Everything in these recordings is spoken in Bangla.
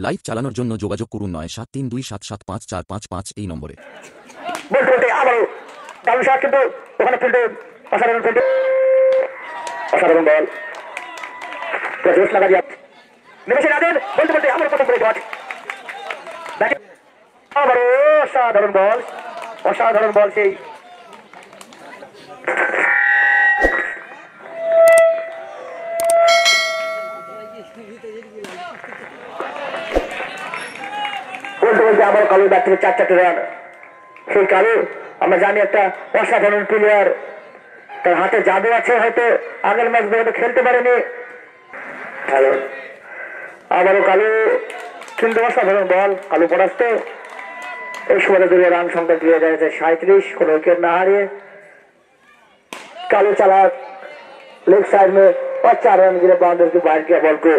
লাইভ চালানোর জন্য যোগাযোগ করুন 9732775455 এই নম্বরে। বলতে বলতে আবারও দারুণ শট, কিন্তু ওখানে ফিল্ডে অসাধারণ ফিল্ডে অসাধারণ বল জোশ লাগা দিয়ে নেমেছে নাদের। বলতে বলতে আবারও প্রথম করে শট, আবারও অসাধারণ বল, অসাধারণ বল। সেই বলতে বলতে আবার কালুর ব্যাট থেকে 4-4টে রান। সেই কালু আমরা জানি একটা অসাধারণ প্লেয়ার, তার হাতে জাদু আছে, হয়তো আগের ম্যাচ হয়তো খেলতে পারেনি। হ্যালো, আবারও কালু, কিন্তু অসাধারণ বল, কালু পরাস্ত। এই সময় দলীয় রান সংখ্যা ক্লিয়ার যাচ্ছে 37, কোন উইকেট না হারিয়ে। कालू चला लेग साइड में और 4 रन गिरे, बाउंड्री की बाहर किया बॉल को।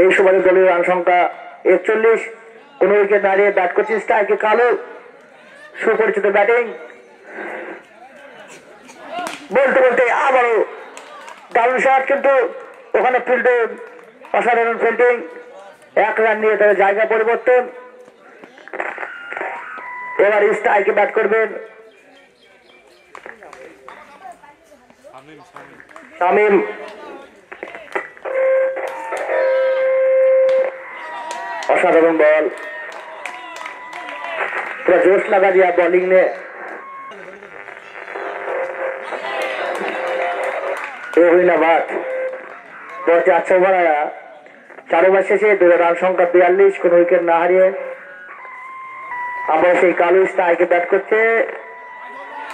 এই সময় দলীয় রান সংখ্যা 41, কোন উইকেট দাঁড়িয়ে ব্যাট করছেন স্ট্রাইকে কালু, সুপরিচিত ব্যাটিং। বলতে বলতে আবারও দারুণ শট, কিন্তু ওখানে ফিল্ডে অসাধারণ ফিল্ডিং, 1 রান নিয়ে তাদের জায়গা পরিবর্তন। এবার স্ট্রাইকে ব্যাট করবেন শামিম। असाधारण बॉल, पूरा जोश लगा दिया बॉलिंग ने। ये हुई ना बात, बहुत ही अच्छा ओवर आया। 4 ओवर शेषे 2 রান সংখ্যা 42, কোন উইকেট না হারিয়ে। আবার সেই কালু স্ট্রাইকে ব্যাট করছে,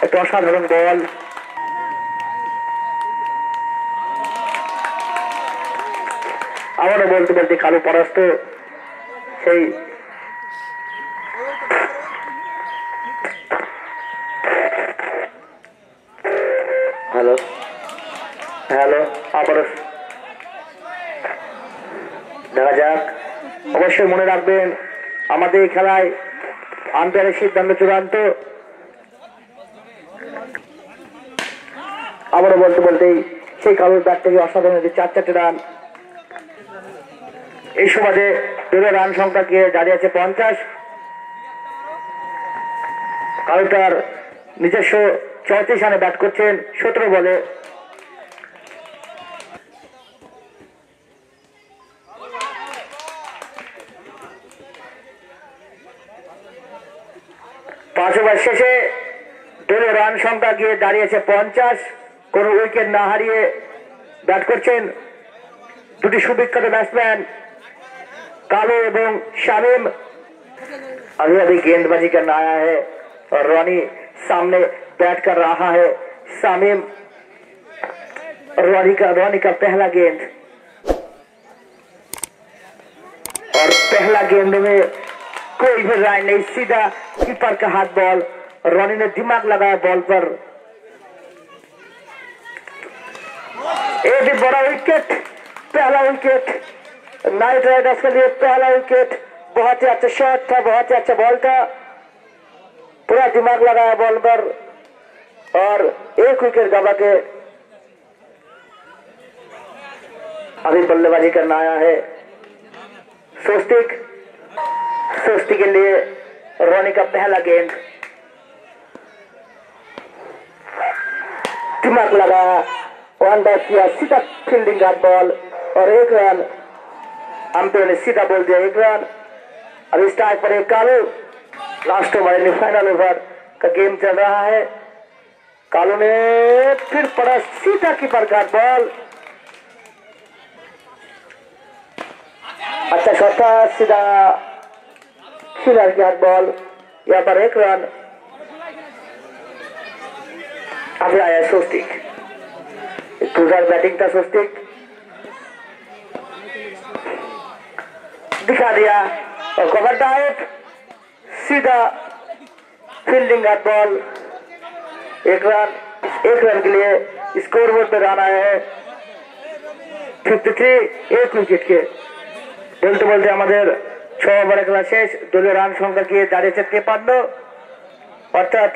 একটা অসাধারণ বল। আবারও বলতে বলতে কালু পরাস্ত। সেই হ্যালো হ্যালো আবারও দেখা যাক। অবশ্যই মনে রাখবেন, আমাদের এই খেলায় আম্পায়ারের সিদ্ধান্ত চূড়ান্ত। আবারও বলতে বলতেই সেই কালুর ব্যাট থেকে অসাধারণ 4-4টে রান। এই সমাজে দলীয় রান সংখ্যা গিয়ে দাঁড়িয়ে আছে 50। কালু তার নিজস্ব 34 রানে ব্যাট করছেন 17 বলে। পাঁচ ওভার শেষে দলীয় রান সংখ্যা গিয়ে দাঁড়িয়েছে 50, কোন উইকেট না হারিয়ে ব্যাট করছেন দুটি সুবিখ্যাত ব্যাটসম্যান कालू एवं शामिम। अभी अभी गेंदबाजी करना आया है और रॉनी सामने बैट कर रहा है। शामिम, रॉनी का पहला गेंद, और पहला गेंद में कोई भी राय नहीं, सीधा कीपर का हाथ बॉल। रॉनी ने दिमाग लगाया बॉल पर, ये भी बड़ा विकेट, पहला विकेट नाइट राइडर्स के लिए, पहला विकेट। बहुत ही अच्छा शॉट था, बहुत ही अच्छा बॉल था, पूरा दिमाग लगाया बॉल पर और 1 विकेट गवा के अभी बल्लेबाजी करना आया है सोस्तिक। सोस्तिक के लिए रॉनी का पहला गेंद, दिमाग लगाया, 1 बार किया, सीधा फील्डिंग का बॉल और 1 रन। अंपायर ने सीधा बोल दिया 1 रन। अभी स्ट्राइक पर एक कालू, लास्ट ओवर यानी फाइनल ओवर का गेम चल रहा है। कालू ने फिर पड़ा सीधा कीपर का बॉल, अच्छा शॉट था, सीधा खिलाड़ के हाथ बॉल, यहाँ पर 1 रन। अभी आया सोस्तिक, क्रूजर बैटिंग था सोस्तिक, दिखा दिया और कवर डाइव, सीधा फील्डिंग का बॉल, 1 रन। 1 रन के लिए स्कोर बोर्ड पे रन आए हैं 53, 1 উইকেট के। বলতে বলতে আমাদের 6 ওভারের খেলা শেষ, দলীয় রান সংখ্যা গিয়ে দাঁড়িয়েছে 53, অর্থাৎ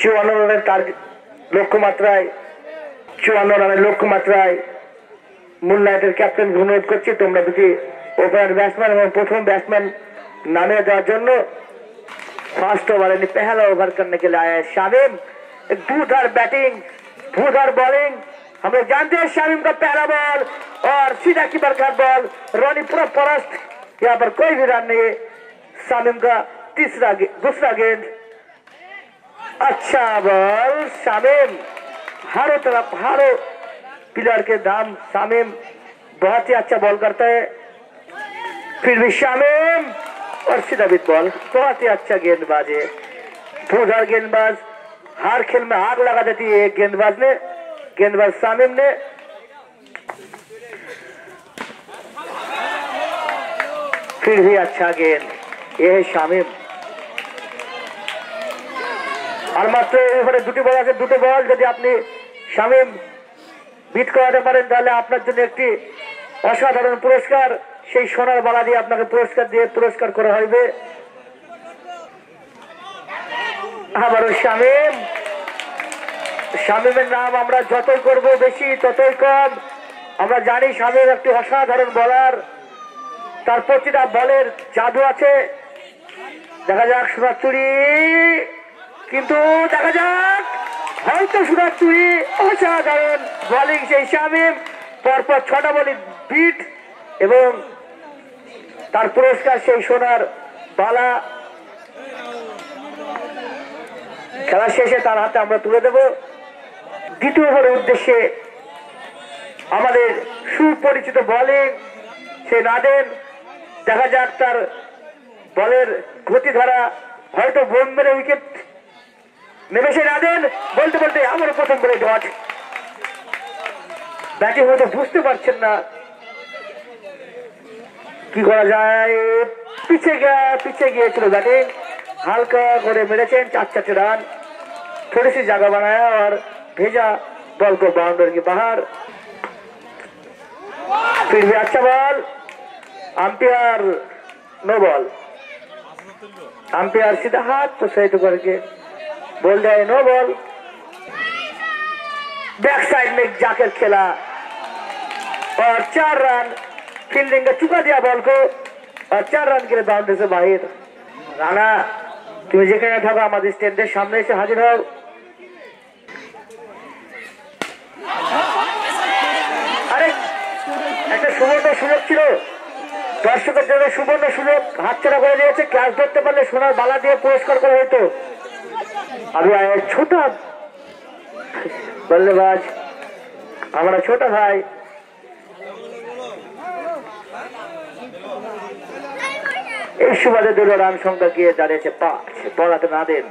54 রানের টার্গেট লক্ষ্যমাত্রায় 54 রানের লক্ষ্যমাত্রায় মুনলাইটের ক্যাপ্টেন অনুরোধ করছি তোমরা দুটি ওপেনার ব্যাটসম্যান এবং প্রথম ব্যাটসম্যাन नामिए देওয়ার জন্য। फर्स्ट ओवर यानी पहला ओवर करने के लिए आया है शामिम। एक धूधार बैटिंग धूधार बॉलिंग हम लोग जानते हैं शामिम का पहला बॉल और सीधा कीपर का बॉल रॉनी पूरा परस्त यहाँ पर कोई भी रन नहीं। शामिम का दूसरा गेंद अच्छा बॉल शामिम हारों तरफ हारों प्लेयर के दाम शामिम बहुत ही अच्छा बॉल करता है फिर भी शामिम और सीधा बिट बॉल बहुत ही अच्छा गेंदबाज है। धूधार गेंदबाज हर खेल में आग लगा देती है एक गेंदबाज शामिम ने। फिर भी अच्छा गेंद ये है शामिम और मात्र এবারে দুটি বল আছে দুটো বল যদি আপনি শামিম বিট করাতে পারেন তাহলে আপনার জন্য একটি অসাধারণ পুরস্কার সেই সোনার বালা দিয়ে আপনাকে পুরস্কার করা হবে। আবারও শামিমের নাম আমরা যতই করব বেশি ততই কম। আমরা জানি শামিম একটি অসাধারণ বোলার তার প্রতিটা বলের জাদু আছে। দেখা যাক সোনার চুড়ি কিন্তু দেখা যাক হয়তো সোনার চুড়ি অসাধারণ বোলিং সেই শামিম পরপর 6টা বলে বিট এবং তার পুরস্কার সেই সোনার বালা খেলা শেষে তার হাতে আমরা তুলে দেব। দ্বিতীয় ওভারের উদ্দেশ্যে আমাদের সুপরিচিত বোলিং সে নাদেন দেখা যাক তার বলের গতিধারা হয়তো বোম মেরে উইকেট নেমে সে নাদেন বলতে বলতে আমার প্রথম বলে ডট ব্যাটিং হয়তো বুঝতে পারছেন না কি করা যায় পিছিয়ে গিয়েছিল बैटिंग हल्का করে মেরেছেন 4 রান थोड़ी सी जगह बनाया और भेजा बॉल को बाउंड्री के बाहर। फिर भी अच्छा ball umpire no ball umpire सीधा हाथ तो सही तो करके बोल दिया नो बॉल। बैक साइड में जाकर खेला और 4 रन फील्डिंग का चुका दिया बॉल को और 4 रन के लिए बाउंड्री से बाहर। राना তুমি যেখানে থাকো আমাদের স্ট্যান্ডের সামনে এসে হাজির হও। আরে একটা সুবর্ণ সুযোগ ছিল দর্শকের জন্য সুবর্ণ সুযোগ হাতছাড়া করে দিয়েছে। ক্যাচ ধরতে পারলে সোনার বালা দিয়ে পুরস্কার করা হতো। আমি ছোটা বল্লেবাজ আমরা ছোট ভাই এই সুবাদে দুটো রান সংখ্যা গিয়ে দাঁড়িয়েছে 5 পড়াতে নাদেন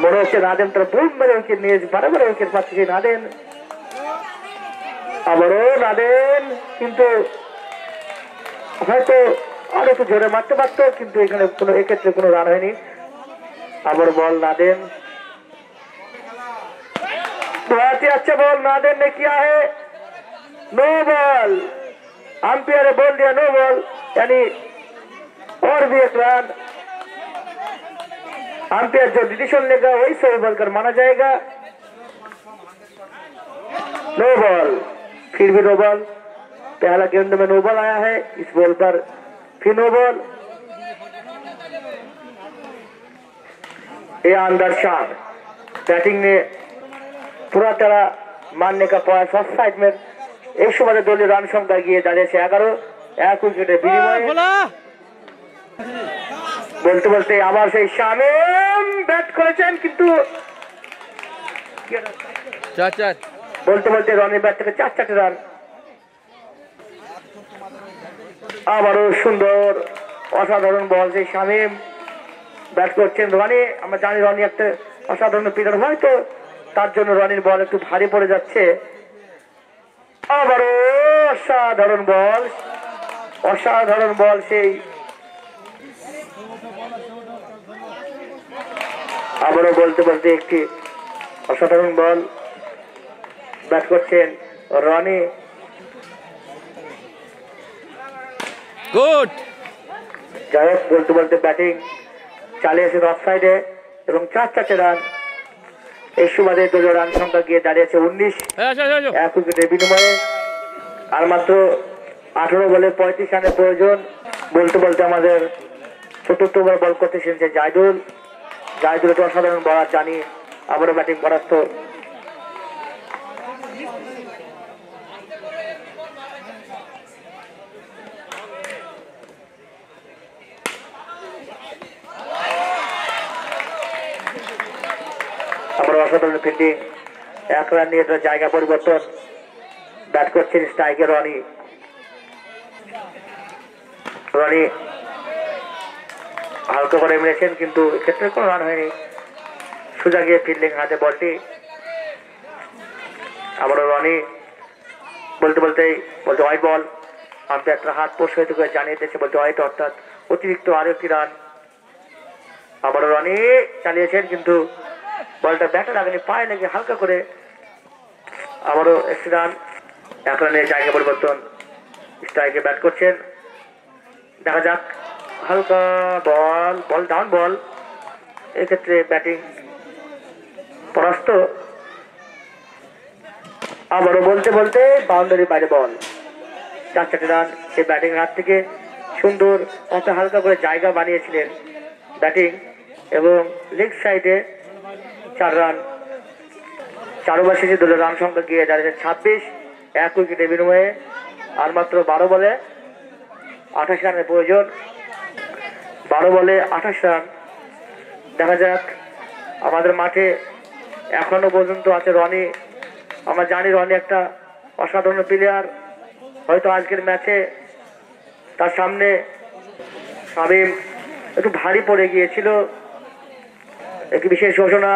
মনে হচ্ছে নাদেন তার বুম মেরে উইকেট নিয়েছে বারবার উইকেট পাচ্ছে সেই নাদেন আবারও নাদেন কিন্তু হয়তো আর একটু জোরে মারতে পারতো কিন্তু এখানে কোনো এক্ষেত্রে কোনো রান হয়নি। আবার বল नादेन बहुत ही अच्छा बॉल नादेन ने किया है नो बॉल अंपायर ने बोल दिया नो बॉल यानी और भी एक रन अंपायर जो डिसीजन लेगा वही सही बॉल कर माना जाएगा। नो बॉल फिर भी नो बॉल पहला गेंद में नो बॉल आया है इस बॉल पर फिर नो बॉल। ये अंदर शान बैटिंग ने पूरा तरह मानने का प्रयास फर्स्ट साइड में एक समय दलीय रान संख्या गিয়ে দাঁড়িয়েছে 11 এক উইকেটের বিনিময়ে। বলতে বলতে আবার সেই শামিম ব্যাট করেছেন কিন্তু বলতে বলতে রনির ব্যাট থেকে 4 রান। আবারও সুন্দর অসাধারণ বল সেই শামিম ব্যাট করছেন রনি। আমরা জানি রনি একটা অসাধারণ প্লেয়ার হয়তো তার জন্য রনির বল একটু ভারী পড়ে যাচ্ছে। আবারও অসাধারণ বল সেই আবারও বলতে বলতে একটি অসাধারণ বল ব্যাট করছেন রনি। গুড যাই হোক বলতে বলতে ব্যাটিং চালিয়েছে অফসাইডে এবং 4 রান। এই সুবাদে দলীয় রান সংখ্যা গিয়ে দাঁড়িয়েছে 19 এক উইকেটের বিনিময়ে। আর মাত্র 18 বলে 35 রানের প্রয়োজন। বলতে বলতে আমাদের চতুর্থ ওভার বল করতে এসেছে জাহিদুল। জাহিদুল একটা অসাধারণ বলার, জানি আবারও ব্যাটিং পরাস্ত। আবার অসাধারণ ফিল্ডিং, 1 রান নিয়ে জায়গা পরিবর্তন। ব্যাট করছেন স্ট্রাইকে রনি। রনি হালকা করে মেরেছেন, কিন্তু এক্ষেত্রে কোনো রান হয়নি। সোজা গিয়ে ফিল্ডিং হাতে বলটি। আবারও রনি বলতে হোয়াইট বল। আমি একটা হাত পোস্ট হইতে করে জানিয়ে দিয়েছে বলতে হোয়াইট, অর্থাৎ অতিরিক্ত আরো একটি রান। আবারও রনি চালিয়েছেন, কিন্তু বলটা ব্যাটে লাগেনি, পায়ে লেগে হালকা করে আবারও একটি রান। 1 রানে জায়গা পরিবর্তন। স্ট্রাইকে ব্যাট করছেন, দেখা যাক। হালকা বল ডাউন বল, এক্ষেত্রে ব্যাটিং পরাস্ত। আবারও বলতে বাউন্ডারি বাইরে বল। 4 রান। সেই ব্যাটিং হাত থেকে সুন্দর অত হালকা করে জায়গা বানিয়েছিলেন ব্যাটিং, এবং লেগ সাইডে 4 রান। 4 ওভার শেষে দলের রান সংখ্যা গিয়ে দাঁড়িয়েছে 26 এক উইকেটের বিনিময়ে। আর মাত্র 12 বলে 28 রানের প্রয়োজন। 12 বলে 28 রান। দেখা যাক। আমাদের মাঠে এখনো পর্যন্ত আছে রনি। আমরা জানি রনি একটা অসাধারণ প্লেয়ার। হয়তো আজকের ম্যাচে তার সামনে শামীম একটু ভারী পড়ে গিয়েছিল। একটি বিশেষ ঘোষণা,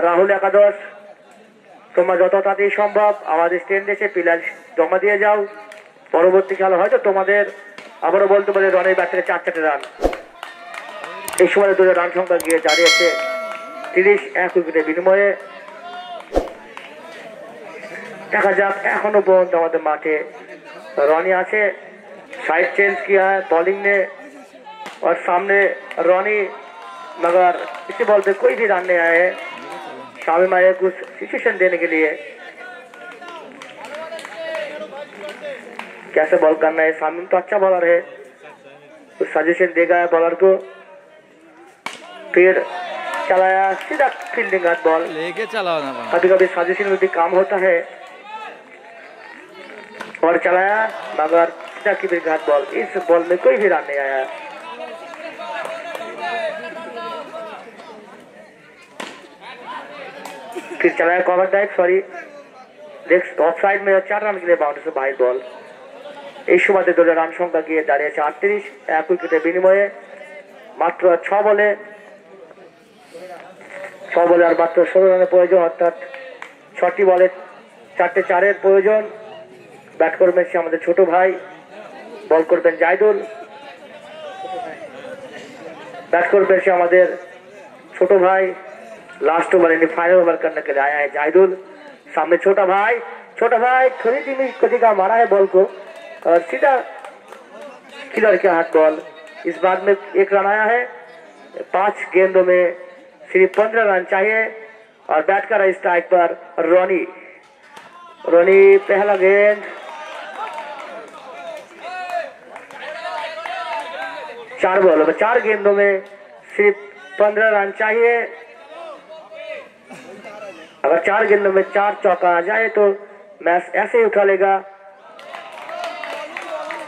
রাহুল একাদশ, তোমরা যত তাড়াতাড়ি সম্ভব আমাদের স্ট্যান্ড এসে প্লেয়ার জমা দিয়ে যাও। পরবর্তী খেলা হয়তো তোমাদের আবারও বলতে পারে রনের ব্যাট থেকে 4 রান। এই সময় 2 রান সংখ্যা গিয়ে দাঁড়িয়েছে 30 এক উইকেটের বিনিময়ে। দেখা যাক। এখনো পর্যন্ত আমাদের মাঠে रॉनी आछे साइड चेंज किया है बॉलिंग ने और सामने रॉनी मगर इसी बॉल पे कोई भी रन नहीं आए हैं। शामिम आए कुछ सिचुएशन देने के लिए कैसे बॉल करना है। शामिम तो अच्छा बॉलर है कुछ सजेशन देगा बॉलर को। फिर चलाया सीधा फील्डिंग हाथ बॉल लेके चलाओ ना कभी कभी सजेशन में भी काम होता है और चलाया मगर सीधा कीपिंग हाथ बॉल। इस बॉल में कोई भी रन नहीं आया। फिर चलाया cover drive sorry of side में 4 रन के लिए बाउंड्री से बाहर बॉल। इस सुबादे दलेर रान संख्या गिয়ে দাঁড়িয়েছে 38 এক উইকেটের বিনিময়ে মাত্র 6 বলে আর মাত্র 16 রানের প্রয়োজন অর্থাৎ 6টি বলে 4টে 4 এর প্রয়োজন। ব্যাট করবেন সে আমাদের ছোট ভাই, বল করবেন জাহিদুল। बैट करবে সে আমাদের ছোট ভাই। लास्ट ओवर यानी फाइनल ओवर करने के लिए आया है जाहिदुल। सामने छोटा भाई थोड़ी धीमी गति का मारा है बॉल को और सीधा किलर के हाथ बॉल। इस बार में 1 रन आया है। 5 गेंदों में सिर्फ 15 रन चाहिए और बैट कर रहा है स्ट्राइक पर रोनी पहला गेंद 4 बॉल में 4 गेंदों में सिर्फ 15 रन चाहिए। अगर 4 गेंदों में 4 चौका आ जाए तो मैच ऐसे ही उठा लेगा।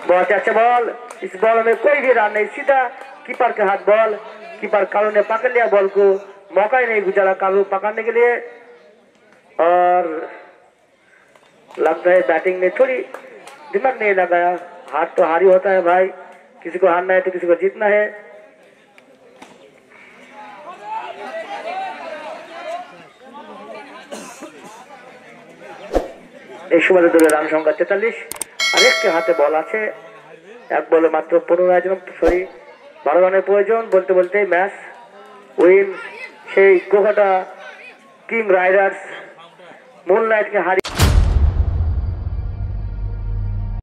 बहुत अच्छा बॉल। इस बॉल में कोई भी रन नहीं, सीधा कीपर के हाथ बॉल। कीपर कालू ने पकड़ लिया बॉल को, मौका ही नहीं गुजारा कालू पकड़ने के लिए। और लगता है बैटिंग में थोड़ी दिमाग नहीं लगाया। हार तो हारी होता है भाई, किसी को हारना है तो किसी को जीतना है। इस समय दलेर रान संख्या 43 और एक हाथे बल आछे एक बले मात्र 15 सॉरी 12 रानेर प्रयोजन। बोलते बोलते मैच उइन সেই গোঘাটা কিং রাইডার্স মুনলাইটকে হারিয়ে